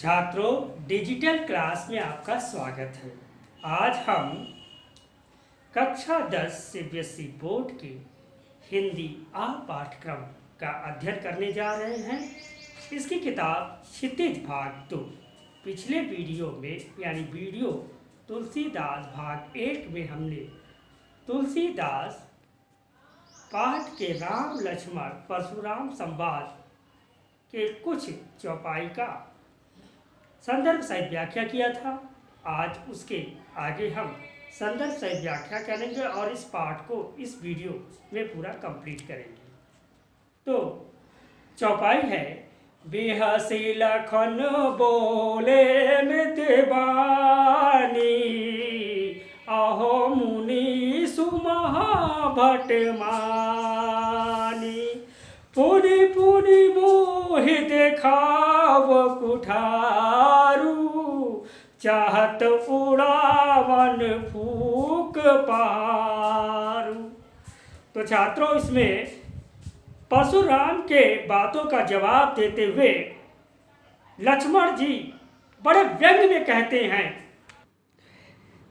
छात्रों, digital class में आपका स्वागत है। आज हम कक्षा 10 सीबीएसई बोर्ड के हिंदी आ पाठ्यक्रम का अध्ययन करने जा रहे हैं। इसकी किताब क्षितिज भाग 2। पिछले वीडियो में यानी वीडियो तुलसीदास भाग 1 में हमने तुलसीदास पाठ के राम लक्ष्मण परशुराम संवाद के कुछ चौपाई का संदर्भ सहित व्याख्या किया था। आज उसके आगे हम संदर्भ सहित व्याख्या करेंगे और इस पाठ को इस वीडियो में पूरा कंप्लीट करेंगे। तो चौपाई है, बेहसी लखन बोले मृदबानी, आहो मुनि सुमहाभट मानी, पुनि पुनि मोहि देखाव कुठारू, चाहत उड़ावन फूक पारू। तो छात्रों, इसमें परशुराम के बातों का जवाब देते हुए लक्ष्मण जी बड़े व्यंग में कहते हैं,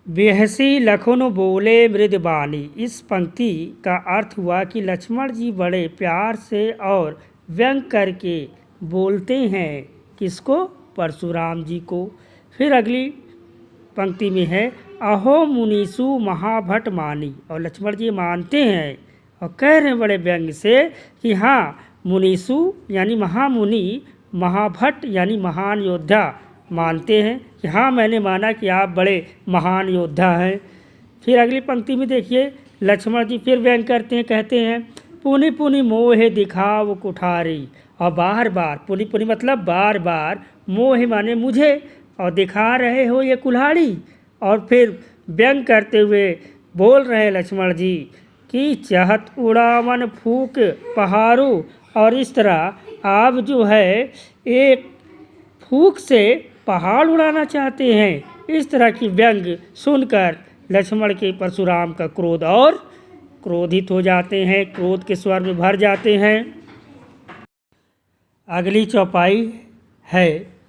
बेहसी लखन बोले मृदबानी। इस पंक्ति का अर्थ हुआ कि लक्ष्मण जी बड़े प्यार से और व्यंग करके बोलते हैं। किसको? परशुराम जी को। फिर अगली पंक्ति में है, अहो मुनीसु महाभट मानी। और लक्ष्मण जी मानते हैं और कह रहे हैं बड़े व्यंग से कि हाँ, मुनीसु यानी महामुनि, महाभट यानी महान योद्धा मानते हैं कि हाँ, मैंने माना कि आप बड़े महान योद्धा हैं। फिर अगली पंक्ति में देखिए, लक्ष्मण जी फिर व्यंग करते हैं, कहते हैं, पुनि पुनि मोहे दिखाव कुठारी। और बार बार, पुनि पुनि मतलब बार बार, मोह माने मुझे, और दिखा रहे हो ये कुल्हाड़ी। और फिर व्यंग करते हुए बोल रहे हैं लक्ष्मण जी कि चाहत उड़ावन फूक पहाड़ू। और इस तरह आप जो है एक फूक से पहाड़ उड़ाना चाहते हैं। इस तरह की व्यंग सुनकर लक्ष्मण के परशुराम का क्रोध और क्रोधित हो जाते हैं, क्रोध के स्वर में भर जाते हैं। अगली चौपाई है,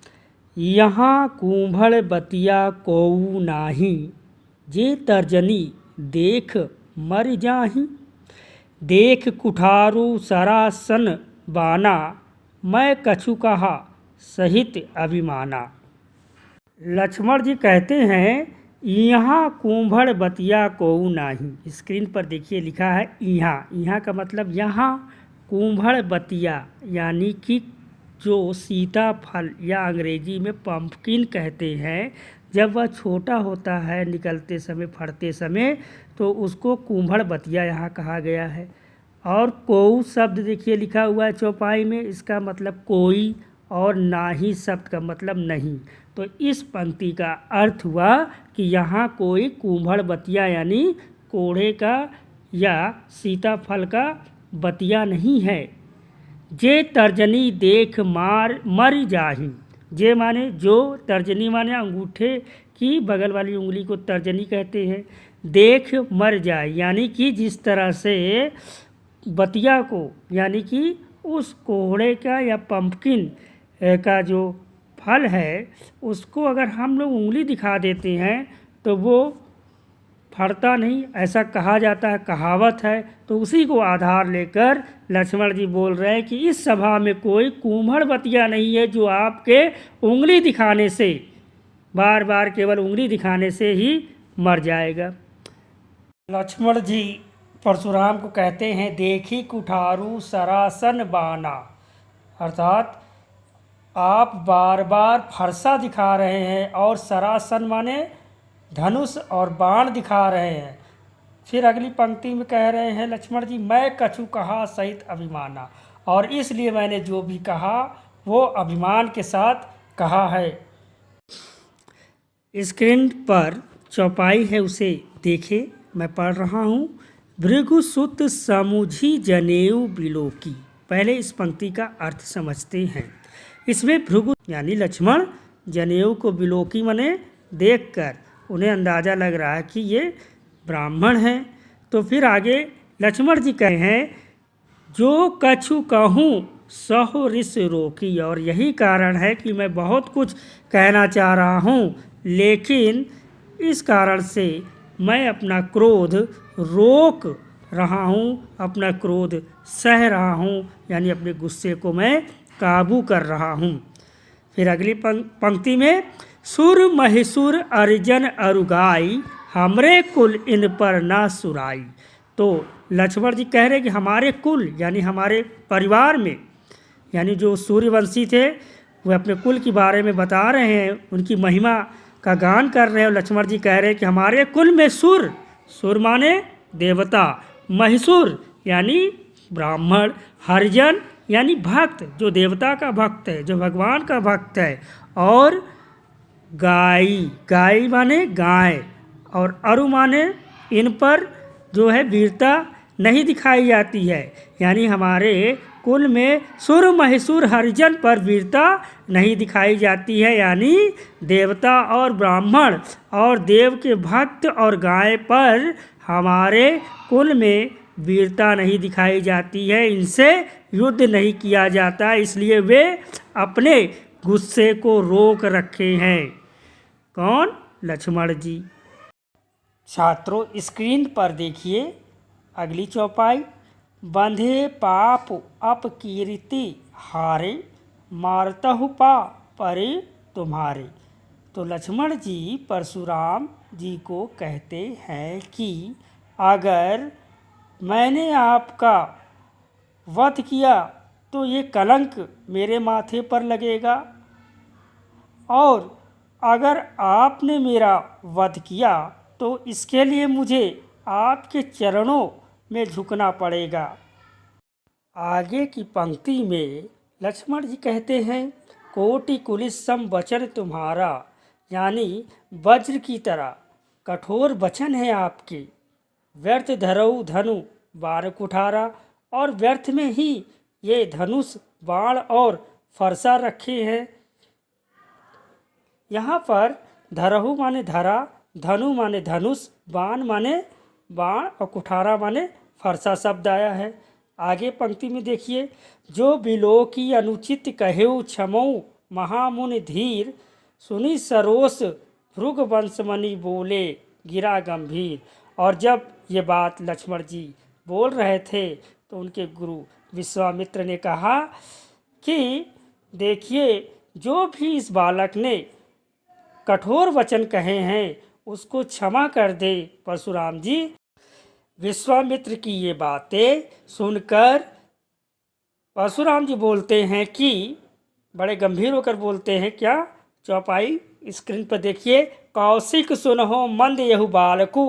यहाँ कुंभड़ बतिया कोऊ नाही, जे तर्जनी देख मर जाही, देख कुठारू सरासन बाना, मैं कछु कहा सहित अभिमाना। लक्ष्मण जी कहते हैं, यहाँ कुंभड़ बतिया कोऊ नाही। स्क्रीन पर देखिए लिखा है यहाँ। यहाँ का मतलब यहाँ, कुंभड़ बतिया यानी कि जो सीताफल या अंग्रेजी में पंपकिन कहते हैं, जब वह छोटा होता है निकलते समय, फड़ते समय, तो उसको कुंभड़ बतिया यहाँ कहा गया है। और कोऊ शब्द देखिए लिखा हुआ है चौपाई में, इसका मतलब कोई, और नाही शब्द का मतलब नहीं। तो इस पंक्ति का अर्थ हुआ कि यहाँ कोई कुंभड़ बतिया यानी कोढ़े का या सीताफल का बतिया नहीं है। जे तर्जनी देख मर जाही। जे माने जो, तर्जनी माने अंगूठे की बगल वाली उंगली को तर्जनी कहते हैं। देख मर जाए यानी कि जिस तरह से बतिया को यानी कि उस कोहड़े का या पंपकिन का जो फल है उसको अगर हम लोग उंगली दिखा देते हैं तो वो फड़ता नहीं, ऐसा कहा जाता है, कहावत है। तो उसी को आधार लेकर लक्ष्मण जी बोल रहे हैं कि इस सभा में कोई कुंभड़ बतिया नहीं है जो आपके उंगली दिखाने से, बार बार केवल उंगली दिखाने से ही मर जाएगा। लक्ष्मण जी परशुराम को कहते हैं, देखी कुठारू सरासन बाना, अर्थात आप बार बार फरसा दिखा रहे हैं और सरासन माने धनुष और बाण दिखा रहे हैं। फिर अगली पंक्ति में कह रहे हैं लक्ष्मण जी, मैं कछु कहा सहित अभिमाना। और इसलिए मैंने जो भी कहा वो अभिमान के साथ कहा है। स्क्रीन पर चौपाई है, उसे देखें, मैं पढ़ रहा हूँ। भृगुसुत समुझी जनेऊ बिलोकी। पहले इस पंक्ति का अर्थ समझते हैं। इसमें भृगु यानी लक्ष्मण जनेऊ को बिलोकी माने देखकर उन्हें अंदाज़ा लग रहा है कि ये ब्राह्मण हैं। तो फिर आगे लक्ष्मण जी कहे हैं, जो कछु कहूँ सहो रिस रोकी। और यही कारण है कि मैं बहुत कुछ कहना चाह रहा हूँ, लेकिन इस कारण से मैं अपना क्रोध रोक रहा हूँ, अपना क्रोध सह रहा हूँ, यानी अपने गुस्से को मैं काबू कर रहा हूँ। फिर अगली पंक्ति में, सुर महिसुर अर्जन अरुगाई, हमरे कुल इन पर ना सुराई। तो लक्ष्मण जी कह रहे हैं कि हमारे कुल यानी हमारे परिवार में, यानी जो सूर्यवंशी थे वह अपने कुल के बारे में बता रहे हैं, उनकी महिमा का गान कर रहे हैं। और लक्ष्मण जी कह रहे हैं कि हमारे कुल में सुर, सुर माने देवता, महिसुर यानी ब्राह्मण, हरिजन यानी भक्त, जो देवता का भक्त है, जो भगवान का भक्त है, और गाय, गाय माने गाय, और अरु माने इन पर जो है वीरता नहीं दिखाई जाती है, यानी हमारे कुल में सुर महिसुर हरिजन पर वीरता नहीं दिखाई जाती है, यानी देवता और ब्राह्मण और देव के भक्त और गाय पर हमारे कुल में वीरता नहीं दिखाई जाती है, इनसे युद्ध नहीं किया जाता, इसलिए वे अपने गुस्से को रोक रखे हैं। कौन? लक्ष्मण जी। छात्रों स्क्रीन पर देखिए अगली चौपाई, बंधे पाप अपकीर्ति हारे, मारतहु पा परे तुम्हारे। तो लक्ष्मण जी परशुराम जी को कहते हैं कि अगर मैंने आपका वध किया तो ये कलंक मेरे माथे पर लगेगा, और अगर आपने मेरा वध किया तो इसके लिए मुझे आपके चरणों में झुकना पड़ेगा। आगे की पंक्ति में लक्ष्मण जी कहते हैं, कोटि कुलिस सम वचन तुम्हारा, यानी वज्र की तरह कठोर वचन है आपके, व्यर्थ धरऊ धनु बाण कुठारा, और व्यर्थ में ही ये धनुष बाण और फरसा रखे हैं। यहाँ पर धरहु माने धरा, धनु माने धनुष, बाण माने बाण, और कुठारा माने फरसा शब्द आया है। आगे पंक्ति में देखिए, जो बिलो की अनुचित कहेउ क्षमऊ महामुनि धीर, सुनी सरोस भृग वंशमणि बोले गिरा गंभीर। और जब ये बात लक्ष्मण जी बोल रहे थे तो उनके गुरु विश्वामित्र ने कहा कि देखिए, जो भी इस बालक ने कठोर वचन कहे हैं उसको क्षमा कर दे। परशुराम जी विश्वामित्र की ये बातें सुनकर परशुराम जी बोलते हैं कि बड़े गंभीर होकर बोलते हैं, क्या? चौपाई स्क्रीन पर देखिए, कौशिक सुनहो मंद यहु बालकु,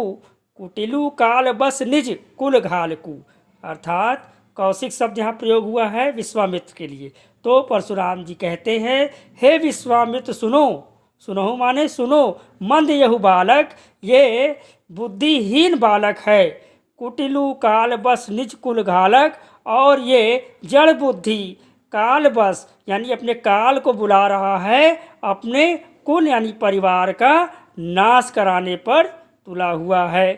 कुटिलु काल बस निज कुल घालकु। अर्थात कौशिक शब्द यहाँ प्रयोग हुआ है विश्वामित्र के लिए। तो परशुराम जी कहते हैं, हे विश्वामित्र सुनो, सुनो माने सुनो, मंद यहु बालक, ये बुद्धिहीन बालक है, कुटिलु काल बस निज कुल घालक, और ये जड़ बुद्धि काल बस यानी अपने काल को बुला रहा है, अपने कुल यानी परिवार का नाश कराने पर तुला हुआ है।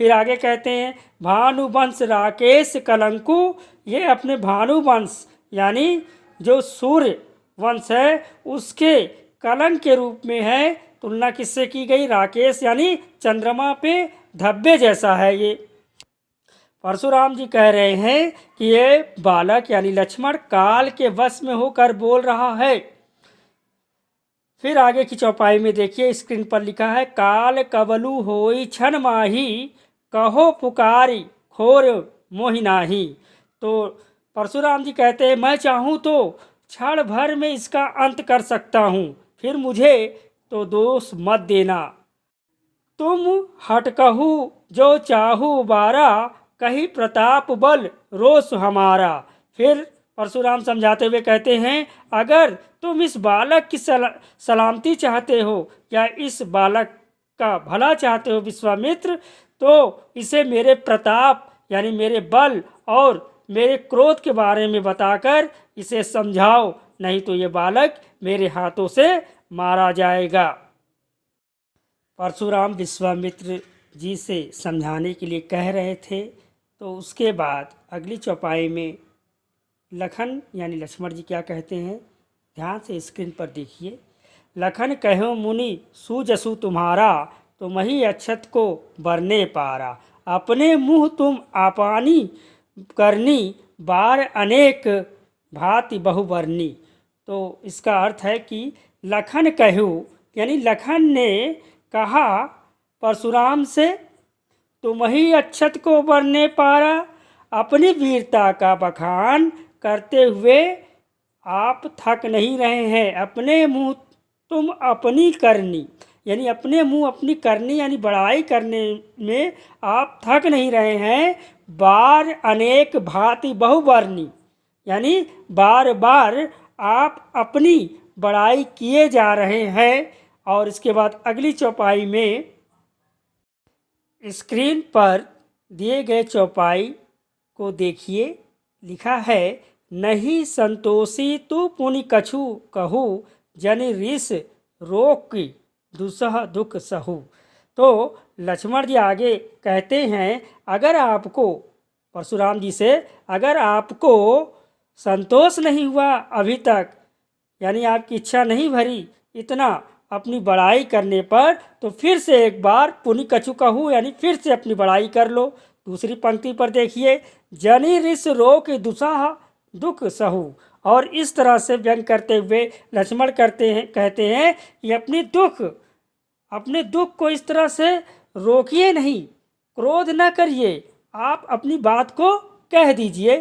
फिर आगे कहते हैं, भानुवंश राकेश कलंकु, ये अपने भानुवंश यानी जो सूर्य वंश है उसके कलंक के रूप में है। तुलना किससे की गई? राकेश यानी चंद्रमा पे धब्बे जैसा है। ये परशुराम जी कह रहे हैं कि ये बालक यानी लक्ष्मण काल के वश में होकर बोल रहा है। फिर आगे की चौपाई में देखिए स्क्रीन पर लिखा है, काल कबलु होई छन माही, कहो पुकारी खोर मोहि नाही। तो परशुराम जी कहते हैं, मैं चाहूँ तो क्षण भर में इसका अंत कर सकता हूँ, फिर मुझे तो दोष मत देना। तुम हटकहु जो चाहू बारा, कही प्रताप बल रोष हमारा। फिर परशुराम समझाते हुए कहते हैं, अगर तुम इस बालक की सलामती चाहते हो या इस बालक का भला चाहते हो विश्वामित्र, तो इसे मेरे प्रताप यानी मेरे बल और मेरे क्रोध के बारे में बताकर इसे समझाओ, नहीं तो ये बालक मेरे हाथों से मारा जाएगा। परशुराम विश्वामित्र जी से समझाने के लिए कह रहे थे। तो उसके बाद अगली चौपाई में लखन यानी लक्ष्मण जी क्या कहते हैं, ध्यान से स्क्रीन पर देखिए। लखन कहो मुनि सूजसु तुम्हारा, तुम ही अक्षत को बरने पारा। अपने मुँह तुम आपानी करनी, बार अनेक भांति बहुवर्णी। तो इसका अर्थ है कि लखन कहो यानी लखन ने कहा परशुराम से, तुम ही अक्षत को बरने पारा। अपनी वीरता का बखान करते हुए आप थक नहीं रहे हैं। अपने मुँह तुम अपनी करनी यानी अपने मुँह अपनी करनी यानी बड़ाई करने में आप थक नहीं रहे हैं। बार अनेक भांति बहुवर्णी यानी बार बार आप अपनी बड़ाई किए जा रहे हैं। और इसके बाद अगली चौपाई में स्क्रीन पर दिए गए चौपाई को देखिए, लिखा है नहीं संतोषी तू पुनि कछु कहू, जन रिस रोक दुसह दुख सहू। तो लक्ष्मण जी आगे कहते हैं अगर आपको परशुराम जी से अगर आपको संतोष नहीं हुआ अभी तक यानी आपकी इच्छा नहीं भरी इतना अपनी बड़ाई करने पर, तो फिर से एक बार पुनि कछु कहूँ यानी फिर से अपनी बड़ाई कर लो। दूसरी पंक्ति पर देखिए, जनि रिस रोक दुसह दुख सहू। और इस तरह से व्यंग करते हुए लक्ष्मण कहते हैं कि अपने दुख को इस तरह से रोकिए नहीं, क्रोध न करिए, आप अपनी बात को कह दीजिए।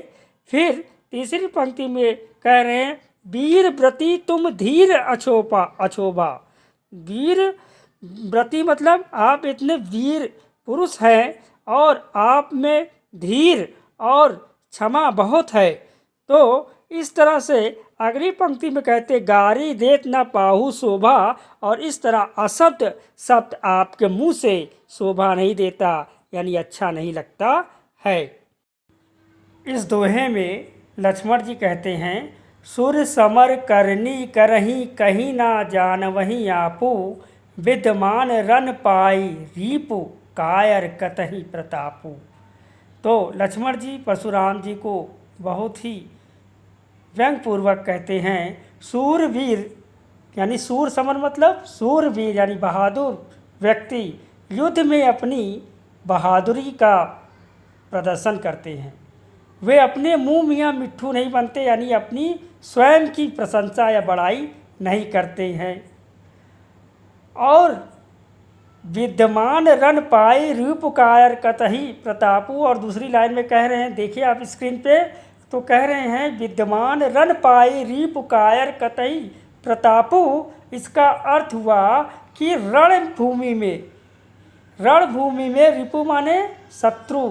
फिर तीसरी पंक्ति में कह रहे हैं वीर व्रती तुम धीर अछोभा। वीर व्रती मतलब आप इतने वीर पुरुष हैं और आप में धीर और क्षमा बहुत है। तो इस तरह से अगली पंक्ति में कहते गारी देत न पाहु शोभा, और इस तरह अशब्द शब्द आपके मुंह से शोभा नहीं देता यानी अच्छा नहीं लगता है। इस दोहे में लक्ष्मण जी कहते हैं सुर समर करनी करही कहीं ना जानवहीं आपू, विद्यमान रन पाई रीपु कायर कतही प्रतापू। तो लक्ष्मण जी परशुराम जी को बहुत ही व्यंग पूर्वक कहते हैं सूरवीर यानी सूर समर मतलब सूरवीर यानी बहादुर व्यक्ति युद्ध में अपनी बहादुरी का प्रदर्शन करते हैं। वे अपने मुंह मियाँ मिट्ठू नहीं बनते यानी अपनी स्वयं की प्रशंसा या बड़ाई नहीं करते हैं। और विद्यमान रन पाए रूप कायर कतही प्रतापू, और दूसरी लाइन में कह रहे हैं देखिए आप स्क्रीन पे, तो कह रहे हैं विद्यमान रन पाए रीप कायर कतई प्रतापु। इसका अर्थ हुआ कि रणभूमि में रिपु माने शत्रु,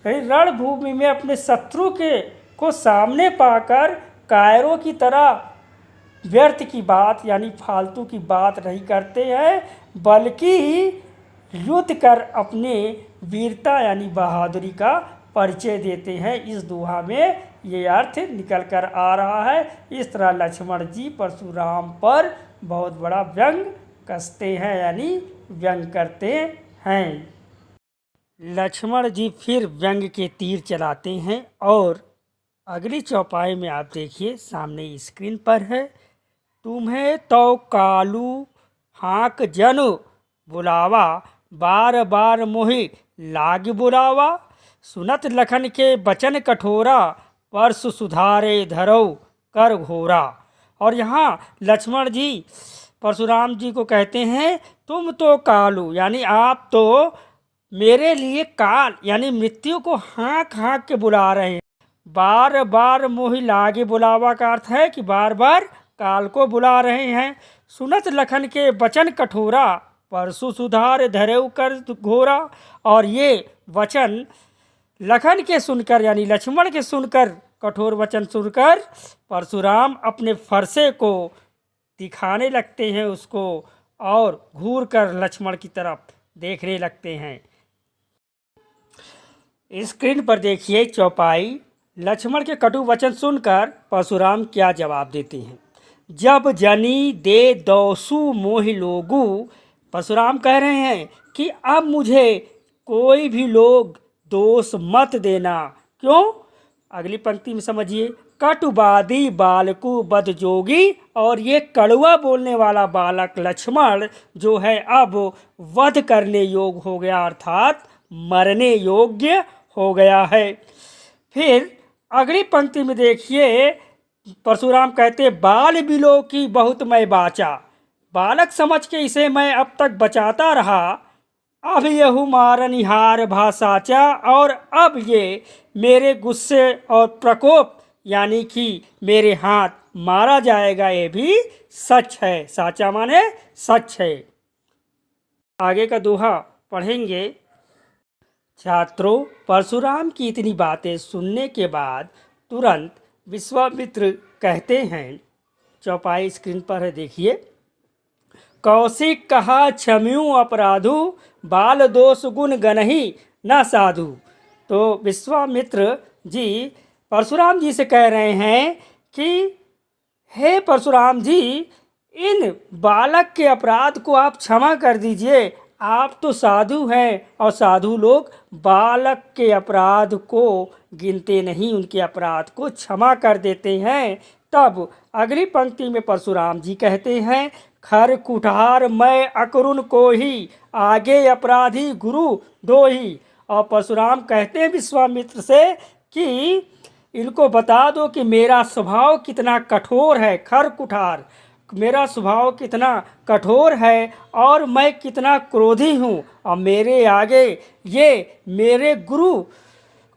रणभूमि में अपने शत्रु को सामने पाकर कायरों की तरह व्यर्थ की बात यानी फालतू की बात नहीं करते हैं, बल्कि युद्ध कर अपने वीरता यानी बहादुरी का परिचय देते हैं। इस दोहा में ये अर्थ निकल कर आ रहा है। इस तरह लक्ष्मण जी परशुराम पर बहुत बड़ा व्यंग कसते हैं यानी व्यंग करते हैं। लक्ष्मण जी फिर व्यंग के तीर चलाते हैं और अगली चौपाई में आप देखिए सामने स्क्रीन पर है तुम्हें तो कालू हाँक जनु बुलावा, बार बार मोहि लाग बुलावा। सुनत लखन के बचन कठोरा, परसु सुधारे धरौ कर घोरा। और यहाँ लक्ष्मण जी परशुराम जी को कहते हैं तुम तो कालू यानी आप तो मेरे लिए काल यानी मृत्यु को हाँक हाँक के बुला रहे हैं। बार बार मोहि लागे बुलावा का अर्थ है कि बार बार काल को बुला रहे हैं। सुनत लखन के वचन कठोरा, परसु सुधार धरेउ कर घोरा। और ये वचन लखन के सुनकर यानी लक्ष्मण के सुनकर कठोर वचन सुनकर परशुराम अपने फरसे को दिखाने लगते हैं उसको और घूर कर लक्ष्मण की तरफ देखने लगते हैं। स्क्रीन पर देखिए चौपाई। लक्ष्मण के कटु वचन सुनकर परशुराम क्या जवाब देते हैं। जब जनी दे दोसु मोहि लोगु, परशुराम कह रहे हैं कि अब मुझे कोई भी लोग दोष मत देना। क्यों? अगली पंक्ति में समझिए। कटुवादी बालकु बद जोगी। और ये कड़वा बोलने वाला बालक लक्ष्मण जो है अब वध करने योग्य हो गया, अर्थात मरने योग्य हो गया है। फिर अगली पंक्ति में देखिए, परशुराम कहते बाल बिलो की बहुत मैं बाचा। बालक समझ के इसे मैं अब तक बचाता रहा, अब यहु मारनिहार भाषाचा। और अब ये मेरे गुस्से और प्रकोप यानी कि मेरे हाथ मारा जाएगा, ये भी सच है। साचा माने सच है। आगे का दोहा पढ़ेंगे। छात्रों, परशुराम की इतनी बातें सुनने के बाद तुरंत विश्वामित्र कहते हैं, चौपाई स्क्रीन पर है देखिए। कौशिक कहा क्षम्यु अपराधु, बाल दोष गुण गनहि न साधु। तो विश्वामित्र जी परशुराम जी से कह रहे हैं कि हे परशुराम जी, इन बालक के अपराध को आप क्षमा कर दीजिए। आप तो साधु हैं और साधु लोग बालक के अपराध को गिनते नहीं, उनके अपराध को क्षमा कर देते हैं। तब अगली पंक्ति में परशुराम जी कहते हैं, खर कुठार मैं अकरुण को ही, आगे अपराधी गुरु दो ही। और परशुराम कहते हैं विश्वामित्र से कि इनको बता दो कि मेरा स्वभाव कितना कठोर है। खर कुठार, मेरा स्वभाव कितना कठोर है और मैं कितना क्रोधी हूँ, और मेरे आगे ये मेरे गुरु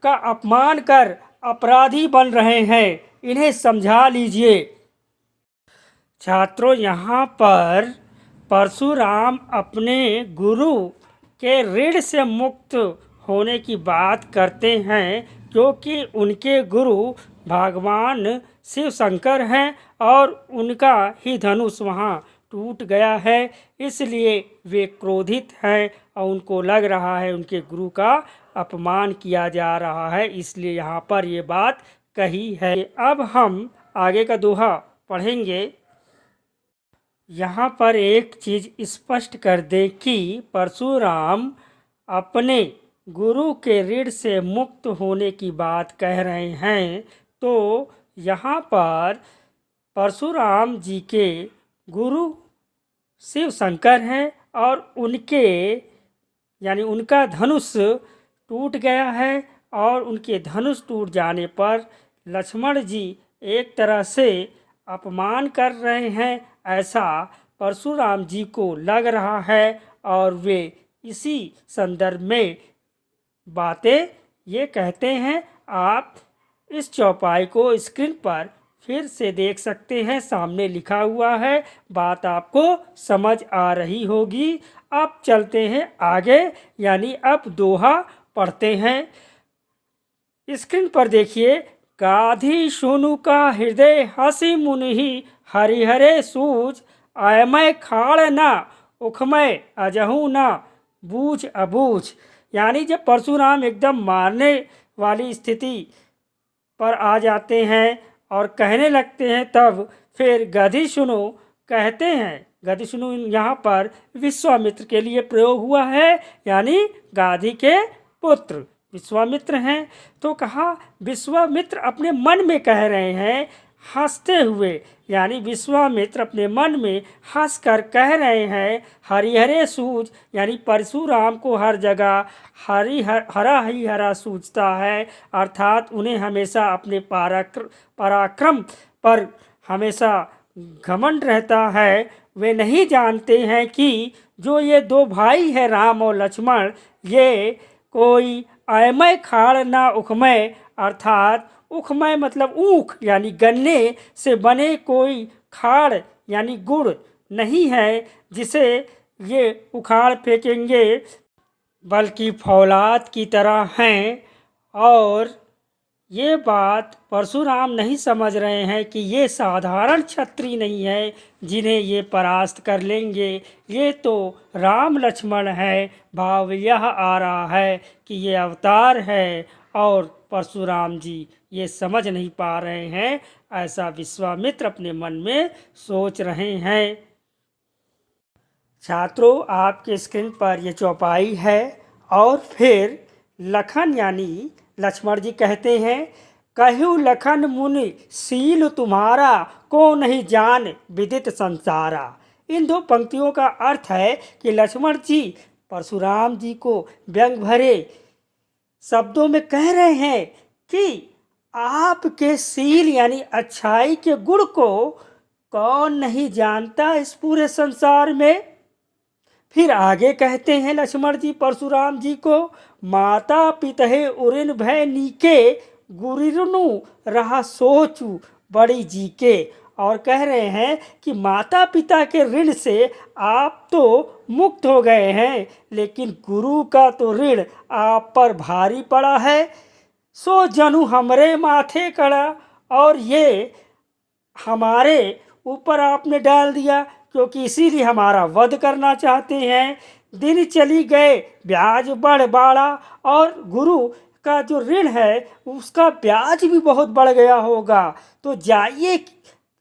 का अपमान कर अपराधी बन रहे हैं, इन्हें समझा लीजिए। छात्रों, यहाँ पर परशुराम अपने गुरु के ऋण से मुक्त होने की बात करते हैं, क्योंकि उनके गुरु भगवान शिव शंकर हैं और उनका ही धनुष वहाँ टूट गया है, इसलिए वे क्रोधित हैं और उनको लग रहा है उनके गुरु का अपमान किया जा रहा है, इसलिए यहाँ पर ये बात कही है। अब हम आगे का दोहा पढ़ेंगे। यहाँ पर एक चीज़ स्पष्ट कर दें कि परशुराम अपने गुरु के ऋण से मुक्त होने की बात कह रहे हैं, तो यहाँ पर परशुराम जी के गुरु शिव शंकर हैं और उनके यानी उनका धनुष टूट गया है, और उनके धनुष टूट जाने पर लक्ष्मण जी एक तरह से अपमान कर रहे हैं, ऐसा परशुराम जी को लग रहा है। और वे इसी संदर्भ में बातें ये कहते हैं। आप इस चौपाई को स्क्रीन पर फिर से देख सकते हैं, सामने लिखा हुआ है, बात आपको समझ आ रही होगी। अब चलते हैं आगे, यानी अब दोहा पढ़ते हैं। स्क्रीन पर देखिए, गाधी सुनु का हृदय हसी मुनि, हरिहरे सूझ आयमय खाड़ ना, उखमय अजहू ना बूझ अबूझ। यानी जब परशुराम एकदम मारने वाली स्थिति पर आ जाते हैं और कहने लगते हैं, तब फिर गधी सुनो कहते हैं। गधी सुनो यहाँ पर विश्वामित्र के लिए प्रयोग हुआ है, यानी गाधी के पुत्र विश्वामित्र हैं। तो कहा विश्वामित्र अपने मन में कह रहे हैं हंसते हुए, यानी विश्वामित्र अपने मन में हंसकर कह रहे हैं, हरिहरे सूझ, यानी परशुराम को हर जगह हरा ही हरा सूझता है, अर्थात उन्हें हमेशा अपने पराक्रम पर हमेशा घमंड रहता है। वे नहीं जानते हैं कि जो ये दो भाई हैं राम और लक्ष्मण, ये कोई अयमय खाड़ ना उखमय, अर्थात उखमय मतलब ऊख यानी गन्ने से बने कोई खाड़ यानी गुड़ नहीं है जिसे ये उखाड़ फेंकेंगे, बल्कि फौलाद की तरह हैं। और ये बात परशुराम नहीं समझ रहे हैं कि ये साधारण क्षत्रिय नहीं है जिन्हें ये परास्त कर लेंगे, ये तो राम लक्ष्मण है। भाव यह आ रहा है कि ये अवतार है और परशुराम जी ये समझ नहीं पा रहे हैं, ऐसा विश्वामित्र अपने मन में सोच रहे हैं। छात्रों, आपके स्क्रीन पर ये चौपाई है और फिर लखन यानी लक्ष्मण जी कहते हैं, कहु लखन मुनि सील तुम्हारा, को नहीं जान विदित संसारा। इन दो पंक्तियों का अर्थ है कि लक्ष्मण जी परशुराम जी को व्यंग भरे शब्दों में कह रहे हैं कि आपके सील यानी अच्छाई के गुण को कौन नहीं जानता इस पूरे संसार में। फिर आगे कहते हैं लक्ष्मण जी परशुराम जी को, माता पितहे उरिन भय नीके, गुरिरनु रहा सोचू बड़ी जी के। और कह रहे हैं कि माता पिता के ऋण से आप तो मुक्त हो गए हैं, लेकिन गुरु का तो ऋण आप पर भारी पड़ा है। सो जनु हमरे माथे कड़ा, और ये हमारे ऊपर आपने डाल दिया, क्योंकि इसीलिए हमारा वध करना चाहते हैं। दिन चली गए ब्याज बढ़ बाड़ा, और गुरु का जो ऋण है उसका ब्याज भी बहुत बढ़ गया होगा। तो जाइए,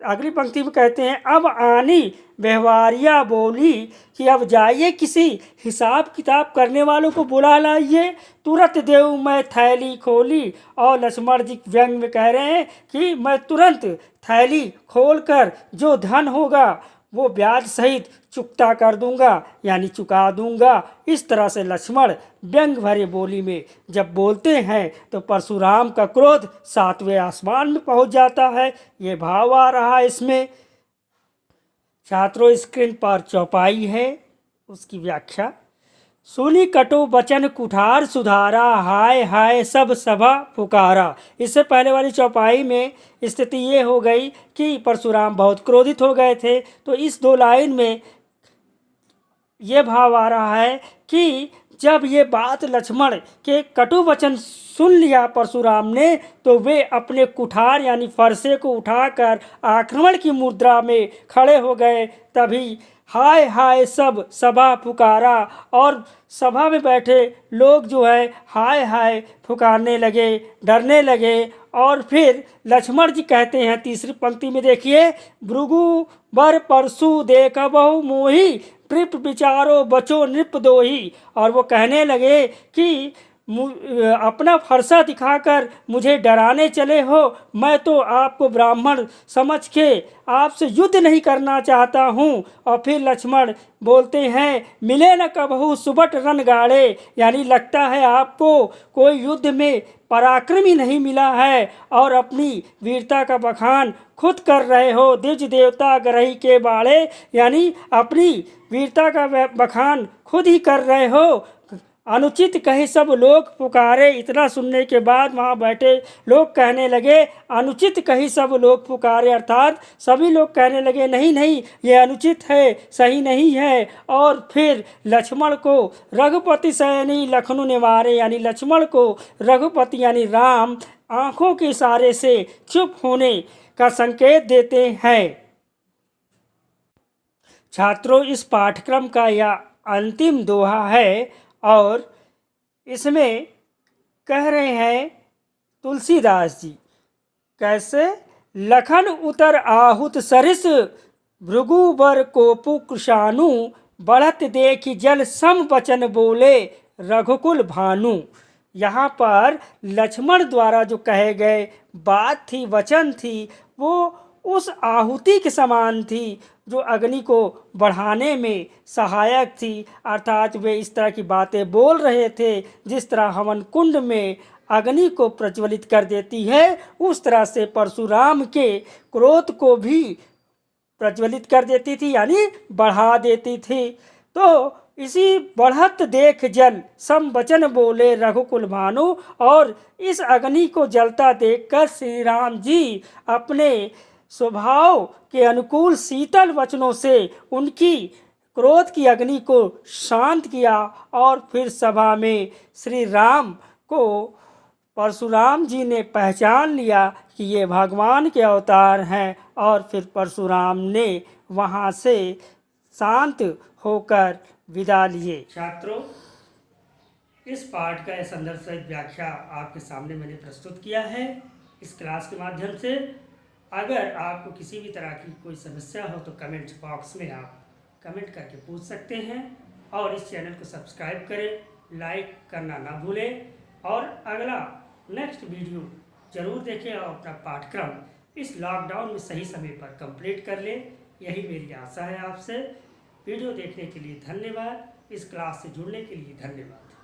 अगली पंक्ति में कहते हैं, अब आनी व्यवहारिया बोली, कि अब जाइए किसी हिसाब किताब करने वालों को बुला लाइए। तुरंत देव मैं थैली खोली, और लक्ष्मण जी व्यंग में कह रहे हैं कि मैं तुरंत थैली खोलकर जो धन होगा वो ब्याज सहित चुकता कर दूंगा, यानी चुका दूंगा। इस तरह से लक्ष्मण व्यंग भरे बोली में जब बोलते हैं तो परशुराम का क्रोध 7वें आसमान में पहुंच जाता है। ये भाव आ रहा है इसमें। छात्रों, स्क्रीन पर चौपाई है, उसकी व्याख्या। सुनी कटु बचन कुठार सुधारा, हाय हाय सब सभा पुकारा। इससे पहले वाली चौपाई में स्थिति ये हो गई कि परशुराम बहुत क्रोधित हो गए थे। तो इस 2 लाइन में ये भाव आ रहा है कि जब ये बात लक्ष्मण के कटु वचन सुन लिया परशुराम ने, तो वे अपने कुठार यानी फरसे को उठाकर आक्रमण की मुद्रा में खड़े हो गए। तभी हाय हाय सब सभा पुकारा, और सभा में बैठे लोग जो है हाय हाय पुकारने लगे, डरने लगे। और फिर लक्ष्मण जी कहते हैं 3री पंक्ति में, देखिए, भृगु बर परशु देख बहु मोही, प्रिप विचारो बचो नृप दोही। और वो कहने लगे कि अपना फरसा दिखाकर मुझे डराने चले हो, मैं तो आपको ब्राह्मण समझ के आपसे युद्ध नहीं करना चाहता हूँ। और फिर लक्ष्मण बोलते हैं, मिले न कबहू सुबट रन गाड़े, यानी लगता है आपको कोई युद्ध में पराक्रमी नहीं मिला है और अपनी वीरता का बखान खुद कर रहे हो। द्विज देवता ग्रही के बाड़े, यानी अपनी वीरता का बखान खुद ही कर रहे हो। अनुचित कहे सब लोग पुकारे। इतना सुनने के बाद वहाँ बैठे लोग कहने लगे, अनुचित कही सब लोग पुकारे, अर्थात सभी लोग कहने लगे नहीं नहीं ये अनुचित है, सही नहीं है। और फिर लक्ष्मण को रघुपति सैनी लखनऊ ने मारे, यानी लक्ष्मण को रघुपति यानी राम आंखों के इशारे से चुप होने का संकेत देते हैं। छात्रों, इस पाठ्यक्रम का यह अंतिम दोहा है, और इसमें कह रहे हैं तुलसीदास जी, कैसे, लखन उतर आहुत सरिस, भृगु बर कोपु कृशानु, बढ़त देखि जल सम वचन बोले, रघुकुल भानु। यहाँ पर लक्ष्मण द्वारा जो कहे गए बात थी, वचन थी, वो उस आहुति के समान थी जो अग्नि को बढ़ाने में सहायक थी। अर्थात वे इस तरह की बातें बोल रहे थे जिस तरह हवन कुंड में अग्नि को प्रज्वलित कर देती है, उस तरह से परशुराम के क्रोध को भी प्रज्वलित कर देती थी, यानी बढ़ा देती थी। तो इसी बढ़त देख जल सम वचन बोले, रघुकुल भानु। और इस अग्नि को जलता देखकर श्री राम जी अपने स्वभाव के अनुकूल शीतल वचनों से उनकी क्रोध की अग्नि को शांत किया। और फिर सभा में श्री राम को परशुराम जी ने पहचान लिया कि ये भगवान के अवतार हैं, और फिर परशुराम ने वहाँ से शांत होकर विदा लिए। छात्रों, इस पाठ का संदर्भ सहित व्याख्या आपके सामने मैंने प्रस्तुत किया है इस क्लास के माध्यम से। अगर आपको किसी भी तरह की कोई समस्या हो तो कमेंट बॉक्स में आप कमेंट करके पूछ सकते हैं, और इस चैनल को सब्सक्राइब करें, लाइक करना ना भूलें, और अगला नेक्स्ट वीडियो ज़रूर देखें और अपना पाठ्यक्रम इस लॉकडाउन में सही समय पर कंप्लीट कर लें, यही मेरी आशा है आपसे। वीडियो देखने के लिए धन्यवाद। इस क्लास से जुड़ने के लिए धन्यवाद।